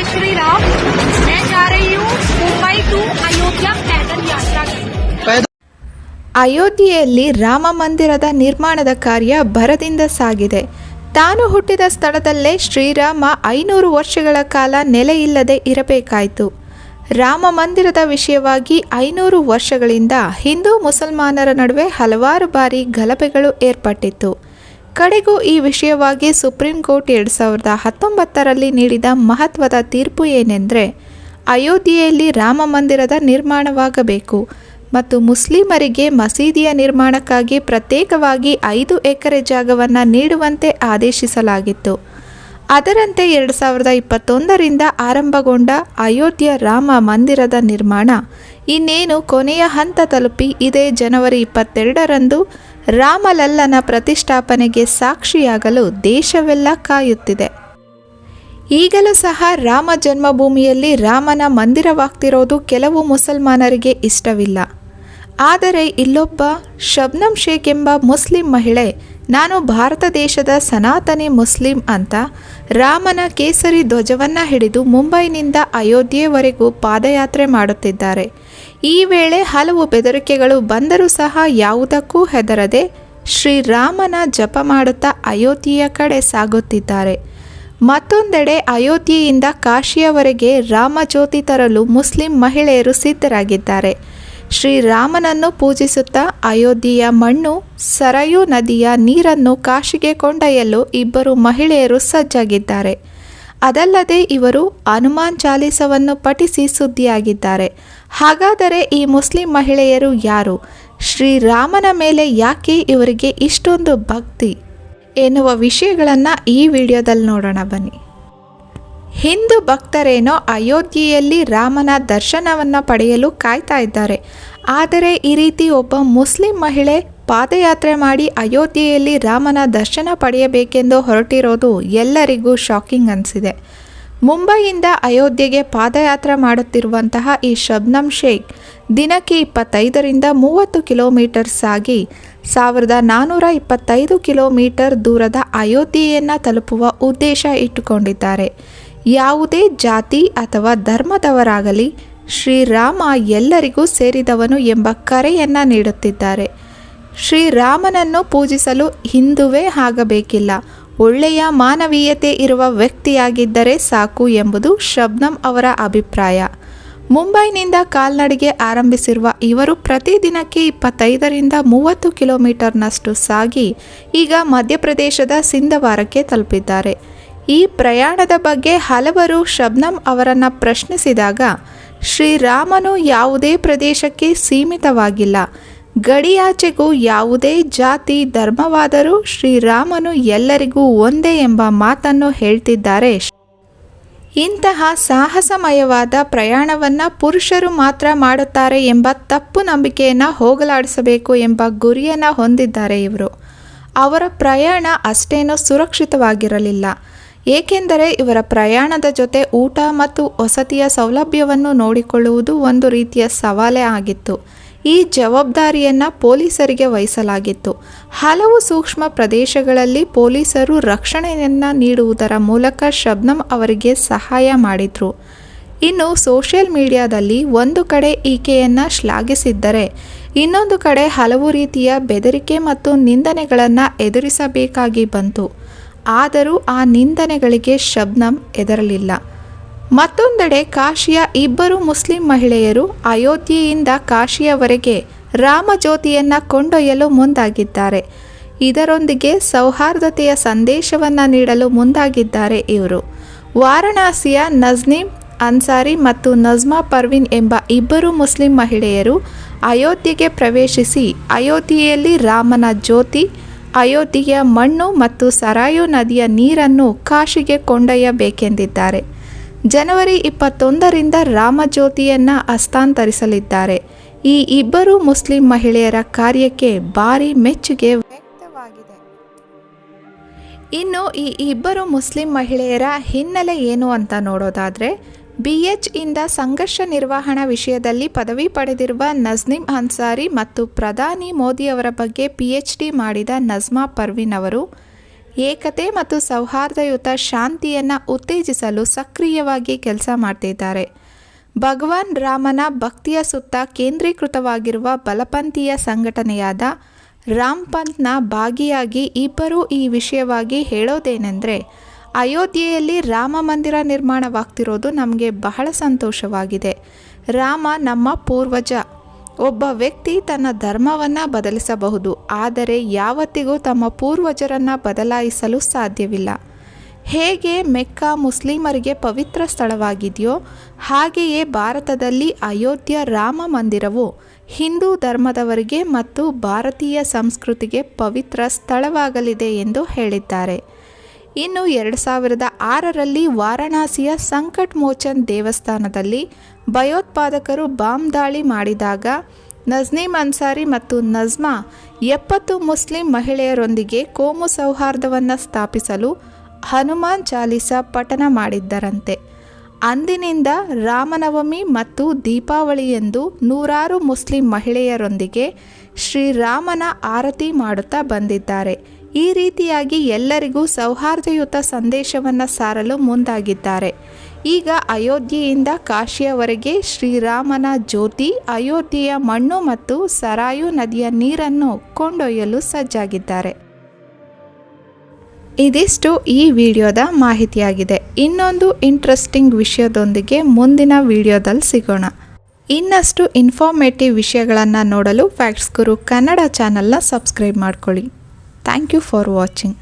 जय श्री राम। मैं जा रही हूँ मुंबई टू अयोध्या पैदल यात्रा करने। ಅಯೋಧ್ಯೆಯಲ್ಲಿ ರಾಮ ಮಂದಿರದ ನಿರ್ಮಾಣದ ಕಾರ್ಯ ಭರದಿಂದ ಸಾಗಿದೆ. ತಾನು ಹುಟ್ಟಿದ ಸ್ಥಳದಲ್ಲೇ ಶ್ರೀರಾಮ 500 ವರ್ಷಗಳ ಕಾಲ ನೆಲೆಯಿಲ್ಲದೆ ಇರಬೇಕಾಯಿತು. ರಾಮ ಮಂದಿರದ ವಿಷಯವಾಗಿ 500 ವರ್ಷಗಳಿಂದ ಹಿಂದೂ ಮುಸಲ್ಮಾನರ ನಡುವೆ ಹಲವಾರು ಬಾರಿ ಗಲಭೆಗಳು ಏರ್ಪಟ್ಟಿತ್ತು. ಕಡೆಗೂ ಈ ವಿಷಯವಾಗಿ ಸುಪ್ರೀಂ ಕೋರ್ಟ್ 2019ರಲ್ಲಿ ನೀಡಿದ ಮಹತ್ವದ ತೀರ್ಪು ಏನೆಂದರೆ, ಅಯೋಧ್ಯೆಯಲ್ಲಿ ರಾಮ ಮಂದಿರದ ನಿರ್ಮಾಣವಾಗಬೇಕು ಮತ್ತು ಮುಸ್ಲಿಮರಿಗೆ ಮಸೀದಿಯ ನಿರ್ಮಾಣಕ್ಕಾಗಿ ಪ್ರತ್ಯೇಕವಾಗಿ 5 ಎಕರೆ ಜಾಗವನ್ನು ನೀಡುವಂತೆ ಆದೇಶಿಸಲಾಗಿತ್ತು. ಅದರಂತೆ 2021ರಿಂದ ಆರಂಭಗೊಂಡ ಅಯೋಧ್ಯೆ ರಾಮ ಮಂದಿರದ ನಿರ್ಮಾಣ ಇನ್ನೇನು ಕೊನೆಯ ಹಂತ ತಲುಪಿ ಇದೇ ಜನವರಿ 22ರಂದು ರಾಮಲಲ್ಲನ ಪ್ರತಿಷ್ಠಾಪನೆಗೆ ಸಾಕ್ಷಿಯಾಗಲು ದೇಶವೆಲ್ಲ ಕಾಯುತ್ತಿದೆ. ಈಗಲೂ ಸಹ ರಾಮ ಜನ್ಮಭೂಮಿಯಲ್ಲಿ ರಾಮನ ಮಂದಿರವಾಗ್ತಿರೋದು ಕೆಲವು ಮುಸಲ್ಮಾನರಿಗೆ ಇಷ್ಟವಿಲ್ಲ. ಆದರೆ ಇಲ್ಲೊಬ್ಬ ಶಬ್ನಮ್ ಶೇಖ್ ಎಂಬ ಮುಸ್ಲಿಂ ಮಹಿಳೆ ನಾನು ಭಾರತ ದೇಶದ ಸನಾತನಿ ಮುಸ್ಲಿಂ ಅಂತ ರಾಮನ ಕೇಸರಿ ಧ್ವಜವನ್ನು ಹಿಡಿದು ಮುಂಬೈನಿಂದ ಅಯೋಧ್ಯೆವರೆಗೂ ಪಾದಯಾತ್ರೆ ಮಾಡುತ್ತಿದ್ದಾರೆ. ಈ ವೇಳೆ ಹಲವು ಬೆದರಿಕೆಗಳು ಬಂದರೂ ಸಹ ಯಾವುದಕ್ಕೂ ಹೆದರದೆ ಶ್ರೀರಾಮನ ಜಪ ಮಾಡುತ್ತಾ ಅಯೋಧ್ಯೆಯ ಕಡೆ ಸಾಗುತ್ತಿದ್ದಾರೆ. ಮತ್ತೊಂದೆಡೆ ಅಯೋಧ್ಯೆಯಿಂದ ಕಾಶಿಯವರೆಗೆ ರಾಮಜ್ಯೋತಿ ತರಲು ಮುಸ್ಲಿಂ ಮಹಿಳೆಯರು ಸಿದ್ಧರಾಗಿದ್ದಾರೆ. ಶ್ರೀರಾಮನನ್ನು ಪೂಜಿಸುತ್ತಾ ಅಯೋಧ್ಯೆಯ ಮಣ್ಣು ಸರಯೂ ನದಿಯ ನೀರನ್ನು ಕಾಶಿಗೆ ಕೊಂಡೊಯ್ಯಲು ಇಬ್ಬರು ಮಹಿಳೆಯರು ಸಜ್ಜಾಗಿದ್ದಾರೆ. ಅದಲ್ಲದೆ ಇವರು ಹನುಮಾನ್ ಚಾಲೀಸವನ್ನು ಪಠಿಸಿ ಸುದ್ದಿಯಾಗಿದ್ದಾರೆ. ಹಾಗಾದರೆ ಈ ಮುಸ್ಲಿಂ ಮಹಿಳೆಯರು ಯಾರು? ಶ್ರೀರಾಮನ ಮೇಲೆ ಯಾಕೆ ಇವರಿಗೆ ಇಷ್ಟೊಂದು ಭಕ್ತಿ ಎನ್ನುವ ವಿಷಯಗಳನ್ನು ಈ ವಿಡಿಯೋದಲ್ಲಿ ನೋಡೋಣ ಬನ್ನಿ. ಹಿಂದೂ ಭಕ್ತರೇನೋ ಅಯೋಧ್ಯೆಯಲ್ಲಿ ರಾಮನ ದರ್ಶನವನ್ನು ಪಡೆಯಲು ಕಾಯ್ತಾ ಇದ್ದಾರೆ. ಆದರೆ ಈ ರೀತಿ ಒಬ್ಬ ಮುಸ್ಲಿಂ ಮಹಿಳೆ ಪಾದಯಾತ್ರೆ ಮಾಡಿ ಅಯೋಧ್ಯೆಯಲ್ಲಿ ರಾಮನ ದರ್ಶನ ಪಡೆಯಬೇಕೆಂದು ಹೊರಟಿರೋದು ಎಲ್ಲರಿಗೂ ಶಾಕಿಂಗ್ ಅನಿಸಿದೆ. ಮುಂಬೈಯಿಂದ ಅಯೋಧ್ಯೆಗೆ ಪಾದಯಾತ್ರೆ ಮಾಡುತ್ತಿರುವಂತಹ ಈ ಶಬ್ನಮ್ ಶೇಖ್ ದಿನಕ್ಕೆ 25ರಿಂದ 30 ಕಿಲೋಮೀಟರ್ ಸಾಗಿ 1425 ಕಿಲೋಮೀಟರ್ ದೂರದ ಅಯೋಧ್ಯೆಯನ್ನು ತಲುಪುವ ಉದ್ದೇಶ ಇಟ್ಟುಕೊಂಡಿದ್ದಾರೆ. ಯಾವುದೇ ಜಾತಿ ಅಥವಾ ಧರ್ಮದವರಾಗಲಿ ಶ್ರೀರಾಮ ಎಲ್ಲರಿಗೂ ಸೇರಿದವನು ಎಂಬ ಕರೆಯನ್ನು ನೀಡುತ್ತಿದ್ದಾರೆ. ಶ್ರೀರಾಮನನ್ನು ಪೂಜಿಸಲು ಹಿಂದುವೇ ಆಗಬೇಕಿಲ್ಲ, ಒಳ್ಳೆಯ ಮಾನವೀಯತೆ ಇರುವ ವ್ಯಕ್ತಿಯಾಗಿದ್ದರೆ ಸಾಕು ಎಂಬುದು ಶಬ್ನಮ್ ಅವರ ಅಭಿಪ್ರಾಯ. ಮುಂಬೈನಿಂದ ಕಾಲ್ನಡಿಗೆ ಆರಂಭಿಸಿರುವ ಇವರು ಪ್ರತಿದಿನಕ್ಕೆ 25ರಿಂದ 30 ಕಿಲೋಮೀಟರ್ನಷ್ಟು ಸಾಗಿ ಈಗ ಮಧ್ಯಪ್ರದೇಶದ ಸಿಂಧವಾರಕ್ಕೆ ತಲುಪಿದ್ದಾರೆ. ಈ ಪ್ರಯಾಣದ ಬಗ್ಗೆ ಹಲವರು ಶಬ್ನಮ್ ಅವರನ್ನು ಪ್ರಶ್ನಿಸಿದಾಗ ಶ್ರೀರಾಮನು ಯಾವುದೇ ಪ್ರದೇಶಕ್ಕೆ ಸೀಮಿತವಾಗಿಲ್ಲ, ಗಡಿಯಾಚೆಗೂ ಯಾವುದೇ ಜಾತಿ ಧರ್ಮವಾದರೂ ಶ್ರೀರಾಮನು ಎಲ್ಲರಿಗೂ ಒಂದೇ ಎಂಬ ಮಾತನ್ನು ಹೇಳ್ತಿದ್ದಾರೆ. ಇಂತಹ ಸಾಹಸಮಯವಾದ ಪ್ರಯಾಣವನ್ನು ಪುರುಷರು ಮಾತ್ರ ಮಾಡುತ್ತಾರೆ ಎಂಬ ತಪ್ಪು ನಂಬಿಕೆಯನ್ನು ಹೋಗಲಾಡಿಸಬೇಕು ಎಂಬ ಗುರಿಯನ್ನು ಹೊಂದಿದ್ದಾರೆ ಇವರು. ಅವರ ಪ್ರಯಾಣ ಅಷ್ಟೇನೂ ಸುರಕ್ಷಿತವಾಗಿರಲಿಲ್ಲ. ಏಕೆಂದರೆ ಇವರ ಪ್ರಯಾಣದ ಜೊತೆ ಊಟ ಮತ್ತು ವಸತಿಯ ಸೌಲಭ್ಯವನ್ನು ನೋಡಿಕೊಳ್ಳುವುದು ಒಂದು ರೀತಿಯ ಸವಾಲೇ ಆಗಿತ್ತು. ಈ ಜವಾಬ್ದಾರಿಯನ್ನು ಪೊಲೀಸರಿಗೆ ವಹಿಸಲಾಗಿತ್ತು. ಹಲವು ಸೂಕ್ಷ್ಮ ಪ್ರದೇಶಗಳಲ್ಲಿ ಪೊಲೀಸರು ರಕ್ಷಣೆಯನ್ನು ನೀಡುವುದರ ಮೂಲಕ ಶಬ್ನಮ್ ಅವರಿಗೆ ಸಹಾಯ ಮಾಡಿದರು. ಇನ್ನು ಸೋಷಿಯಲ್ ಮೀಡಿಯಾದಲ್ಲಿ ಒಂದು ಕಡೆ ಈಕೆಯನ್ನು ಶ್ಲಾಘಿಸಿದ್ದರೆ ಇನ್ನೊಂದು ಕಡೆ ಹಲವು ರೀತಿಯ ಬೆದರಿಕೆ ಮತ್ತು ನಿಂದನೆಗಳನ್ನು ಎದುರಿಸಬೇಕಾಗಿ ಬಂತು. ಆದರೂ ಆ ನಿಂದನೆಗಳಿಗೆ ಶಬ್ನಮ್ ಹೆದರಲಿಲ್ಲ. ಮತ್ತೊಂದೆಡೆ ಕಾಶಿಯ ಇಬ್ಬರು ಮುಸ್ಲಿಂ ಮಹಿಳೆಯರು ಅಯೋಧ್ಯೆಯಿಂದ ಕಾಶಿಯವರೆಗೆ ರಾಮಜ್ಯೋತಿಯನ್ನು ಕೊಂಡೊಯ್ಯಲು ಮುಂದಾಗಿದ್ದಾರೆ. ಇದರೊಂದಿಗೆ ಸೌಹಾರ್ದತೆಯ ಸಂದೇಶವನ್ನು ನೀಡಲು ಮುಂದಾಗಿದ್ದಾರೆ ಇವರು. ವಾರಣಾಸಿಯ ನಜ್ನೀಮ್ ಅನ್ಸಾರಿ ಮತ್ತು ನಜ್ಮಾ ಪರ್ವಿನ್ ಎಂಬ ಇಬ್ಬರು ಮುಸ್ಲಿಂ ಮಹಿಳೆಯರು ಅಯೋಧ್ಯೆಗೆ ಪ್ರವೇಶಿಸಿ ಅಯೋಧ್ಯೆಯಲ್ಲಿ ರಾಮನ ಜ್ಯೋತಿ, ಅಯೋಧ್ಯೆಯ ಮಣ್ಣು ಮತ್ತು ಸರಾಯು ನದಿಯ ನೀರನ್ನು ಕಾಶಿಗೆ ಕೊಂಡೊಯ್ಯಬೇಕೆಂದಿದ್ದಾರೆ. ಜನವರಿ 21ರಿಂದ ರಾಮಜ್ಯೋತಿಯನ್ನು ಹಸ್ತಾಂತರಿಸಲಿದ್ದಾರೆ. ಈ ಇಬ್ಬರು ಮುಸ್ಲಿಂ ಮಹಿಳೆಯರ ಕಾರ್ಯಕ್ಕೆ ಭಾರಿ ಮೆಚ್ಚುಗೆ ವ್ಯಕ್ತವಾಗಿದೆ. ಇನ್ನು ಈ ಇಬ್ಬರು ಮುಸ್ಲಿಂ ಮಹಿಳೆಯರ ಹಿನ್ನೆಲೆ ಏನು ಅಂತ ನೋಡೋದಾದರೆ, BH ಇಂದ ಸಂಘರ್ಷ ನಿರ್ವಹಣಾ ವಿಷಯದಲ್ಲಿ ಪದವಿ ಪಡೆದಿರುವ ನಜ್ನೀಮ್ ಅನ್ಸಾರಿ ಮತ್ತು ಪ್ರಧಾನಿ ಮೋದಿಯವರ ಬಗ್ಗೆ PhD ಮಾಡಿದ ನಜ್ಮಾ ಪರ್ವಿನ್ ಅವರು ಏಕತೆ ಮತ್ತು ಸೌಹಾರ್ದಯುತ ಶಾಂತಿಯನ್ನು ಉತ್ತೇಜಿಸಲು ಸಕ್ರಿಯವಾಗಿ ಕೆಲಸ ಮಾಡ್ತಿದ್ದಾರೆ. ಭಗವಾನ್ ರಾಮನ ಭಕ್ತಿಯ ಸುತ್ತ ಕೇಂದ್ರೀಕೃತವಾಗಿರುವ ಬಲಪಂಥೀಯ ಸಂಘಟನೆಯಾದ ರಾಮ್ಪಂಥ್ನ ಭಾಗಿಯಾಗಿ ಇಬ್ಬರೂ ಈ ವಿಷಯವಾಗಿ ಹೇಳೋದೇನೆಂದರೆ, ಅಯೋಧ್ಯೆಯಲ್ಲಿ ರಾಮ ಮಂದಿರ ನಿರ್ಮಾಣವಾಗ್ತಿರೋದು ನಮಗೆ ಬಹಳ ಸಂತೋಷವಾಗಿದೆ. ರಾಮ ನಮ್ಮ ಪೂರ್ವಜ. ಒಬ್ಬ ವ್ಯಕ್ತಿ ತನ್ನ ಧರ್ಮವನ್ನು ಬದಲಿಸಬಹುದು, ಆದರೆ ಯಾವತ್ತಿಗೂ ತಮ್ಮ ಪೂರ್ವಜರನ್ನು ಬದಲಾಯಿಸಲು ಸಾಧ್ಯವಿಲ್ಲ. ಹೇಗೆ ಮೆಕ್ಕಾ ಮುಸ್ಲಿಮರಿಗೆ ಪವಿತ್ರ ಸ್ಥಳವಾಗಿದೆಯೋ ಹಾಗೆಯೇ ಭಾರತದಲ್ಲಿ ಅಯೋಧ್ಯ ರಾಮ ಮಂದಿರವು ಹಿಂದೂ ಧರ್ಮದವರಿಗೆ ಮತ್ತು ಭಾರತೀಯ ಸಂಸ್ಕೃತಿಗೆ ಪವಿತ್ರ ಸ್ಥಳವಾಗಲಿದೆ ಎಂದು ಹೇಳಿದ್ದಾರೆ. ಇನ್ನು 2006ರಲ್ಲಿ ವಾರಣಾಸಿಯ ಸಂಕಟ್ ಮೋಚನ್ ದೇವಸ್ಥಾನದಲ್ಲಿ ಭಯೋತ್ಪಾದಕರು ಬಾಂಬ್ ದಾಳಿ ಮಾಡಿದಾಗ ನಜ್ನೀಮ್ ಅನ್ಸಾರಿ ಮತ್ತು ನಜ್ಮಾ 70 ಮುಸ್ಲಿಂ ಮಹಿಳೆಯರೊಂದಿಗೆ ಕೋಮು ಸೌಹಾರ್ದವನ್ನು ಸ್ಥಾಪಿಸಲು ಹನುಮಾನ್ ಚಾಲೀಸಾ ಪಠಣ ಮಾಡಿದ್ದರಂತೆ. ಅಂದಿನಿಂದ ರಾಮನವಮಿ ಮತ್ತು ದೀಪಾವಳಿಯಂದು ನೂರಾರು ಮುಸ್ಲಿಂ ಮಹಿಳೆಯರೊಂದಿಗೆ ಶ್ರೀರಾಮನ ಆರತಿ ಮಾಡುತ್ತಾ ಬಂದಿದ್ದಾರೆ. ಈ ರೀತಿಯಾಗಿ ಎಲ್ಲರಿಗೂ ಸೌಹಾರ್ದಯುತ ಸಂದೇಶವನ್ನು ಸಾರಲು ಮುಂದಾಗಿದ್ದಾರೆ. ಈಗ ಅಯೋಧ್ಯೆಯಿಂದ ಕಾಶಿಯವರೆಗೆ ಶ್ರೀರಾಮನ ಜ್ಯೋತಿ ಅಯೋಧ್ಯೆಯ ಮಣ್ಣು ಮತ್ತು ಸರಾಯು ನದಿಯ ನೀರನ್ನು ಕೊಂಡೊಯ್ಯಲು ಸಜ್ಜಾಗಿದ್ದಾರೆ. ಇದಿಷ್ಟು ಈ ವಿಡಿಯೋದ ಮಾಹಿತಿಯಾಗಿದೆ. ಇನ್ನೊಂದು ಇಂಟ್ರೆಸ್ಟಿಂಗ್ ವಿಷಯದೊಂದಿಗೆ ಮುಂದಿನ ವಿಡಿಯೋದಲ್ಲಿ ಸಿಗೋಣ. ಇನ್ನಷ್ಟು ಇನ್ಫಾರ್ಮೇಟಿವ್ ವಿಷಯಗಳನ್ನು ನೋಡಲು ಫ್ಯಾಕ್ಟ್ಸ್ ಗುರು ಕನ್ನಡ ಚಾನಲ್ನ ಸಬ್ಸ್ಕ್ರೈಬ್ ಮಾಡ್ಕೊಳ್ಳಿ. Thank you for watching.